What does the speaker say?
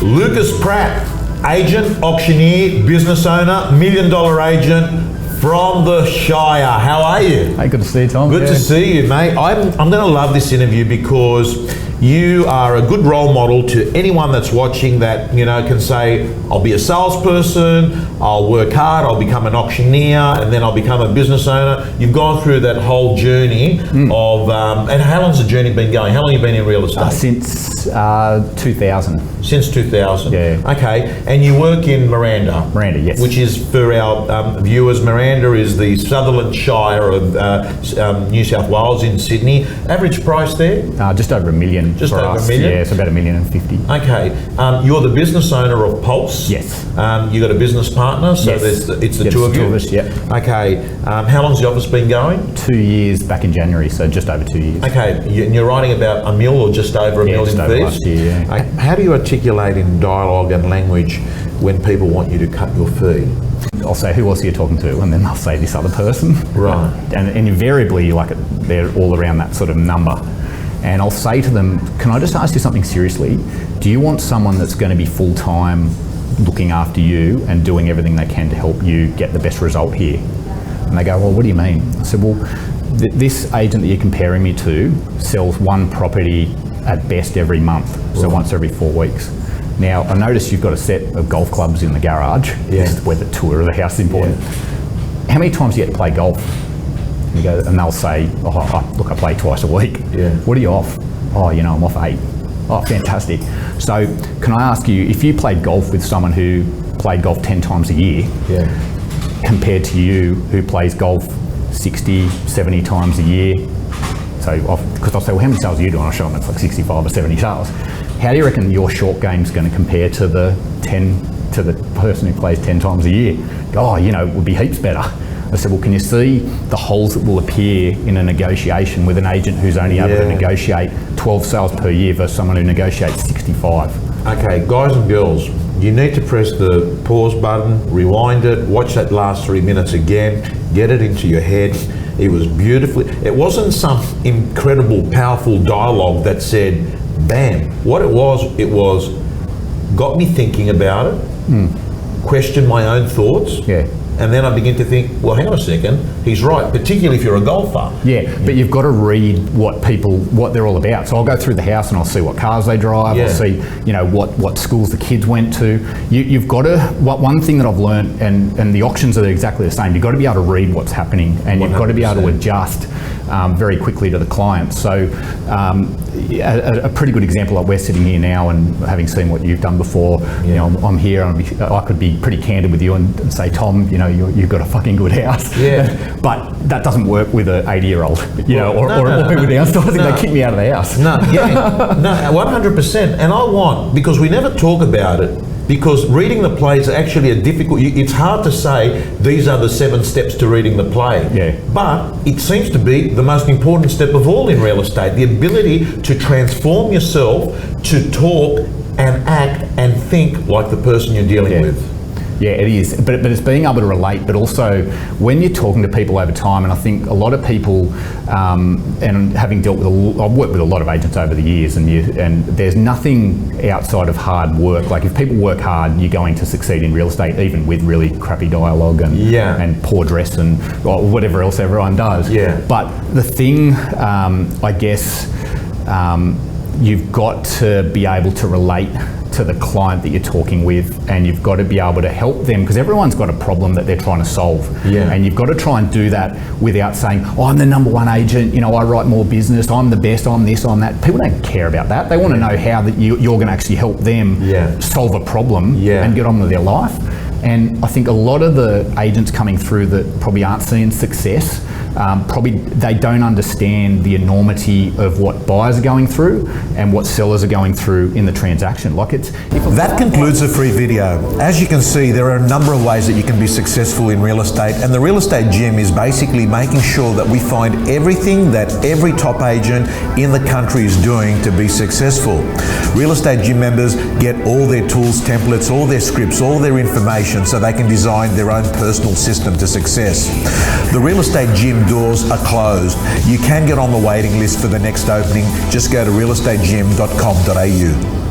Lucas Pratt, agent, auctioneer, business owner, $1 million agent from the Shire. How are you? Hey, good to see you, Tom. Good to see you, mate. I'm going to love this interview because you are a good role model to anyone that's watching that, you know, can say, I'll be a salesperson, I'll work hard, I'll become an auctioneer, and then I'll become a business owner. You've gone through that whole journey of, and how long's the journey been going? How long have you been in real estate? Since 2000. Since 2000? Yeah. Okay, and you work in Miranda? Miranda, yes. Which is, for our viewers, Miranda is the Sutherland Shire of New South Wales in Sydney. Average price there? Just over $1 million. Just for over us. $1 million? Yeah, it's about $1,050,000. Okay, you're the business owner of Pulse? Yes. You got a business partner, so yes. it's the two of you? Us, yeah. Okay, how long's the office been going? 2 years back in January, so just over 2 years. Okay, and you're writing about $1 million or just over $1 million just over last year, yeah. How do you articulate in dialogue and language when people want you to cut your fee? I'll say, who else are you talking to? And then they'll say this other person. Right. And invariably, they're all around that sort of number. And I'll say to them, can I just ask you something seriously? Do you want someone that's going to be full-time looking after you and doing everything they can to help you get the best result here? And they go, well, what do you mean? I said, well, this agent that you're comparing me to sells one property at best every month, so once every 4 weeks. Now, I notice you've got a set of golf clubs in the garage. Yeah. This is where the tour of the house is important. Yeah. How many times do you get to play golf? And they'll say, oh, look, I play twice a week. Yeah. What are you off? Oh, you know, I'm off 8. Oh, fantastic. So can I ask you, if you played golf with someone who played golf 10 times a year, compared to you who plays golf 60, 70 times a year, so because I'll say, well, how many sales are you doing? I'll show them it's like 65 or 70 sales. How do you reckon your short game's going to compare to the person who plays 10 times a year? Oh, you know, it would be heaps better. I said, well, can you see the holes that will appear in a negotiation with an agent who's only able to negotiate 12 sales per year versus someone who negotiates 65? Okay, guys and girls, you need to press the pause button, rewind it, watch that last 3 minutes again, get it into your head. It was beautifully, it wasn't some incredible, powerful dialogue that said, bam. What it was got me thinking about it, questioned my own thoughts. Yeah. And then I begin to think, well, hang on a second, he's right, particularly if you're a golfer. Yeah, but you've got to read what they're all about. So I'll go through the house and I'll see what cars they drive, I'll see, you know, what schools the kids went to. You've got to, one thing that I've learned, and the auctions are exactly the same, you've got to be able to read what's happening and 100%. You've got to be able to adjust very quickly to the client. So a pretty good example, like we're sitting here now and having seen what you've done before, you know, I'm here and I could be pretty candid with you and say, Tom, you know, you've got a fucking good house. Yeah. But that doesn't work with an 80-year-old, you know, or people downsizing, they kick me out of the house. No, 100%. And I want, because we never talk about it, because reading the play is actually a difficult, it's hard to say these are the 7 steps to reading the play. Yeah. But it seems to be the most important step of all in real estate, the ability to transform yourself to talk and act and think like the person you're dealing with. Yeah, it is, but it's being able to relate, but also when you're talking to people over time, and I think a lot of people, and having dealt with, I've worked with a lot of agents over the years, and there's nothing outside of hard work. Like if people work hard, you're going to succeed in real estate, even with really crappy dialogue and poor dress and whatever else everyone does. Yeah. But the thing, I guess, you've got to be able to relate to the client that you're talking with, and you've got to be able to help them, because everyone's got a problem that they're trying to solve. Yeah. And you've got to try and do that without saying, oh, I'm the number one agent, you know, I write more business, I'm the best, I'm this, I'm that. People don't care about that. They want to know how that you're going to actually help them solve a problem and get on with their life. And I think a lot of the agents coming through that probably aren't seeing success, probably they don't understand the enormity of what buyers are going through and what sellers are going through in the transaction. That concludes the free video. As you can see, there are a number of ways that you can be successful in real estate, and the Real Estate Gym is basically making sure that we find everything that every top agent in the country is doing to be successful. Real Estate Gym members get all their tools, templates, all their scripts, all their information so they can design their own personal system to success. The Real Estate Gym doors are closed. You can get on the waiting list for the next opening. Just go to realestategym.com.au.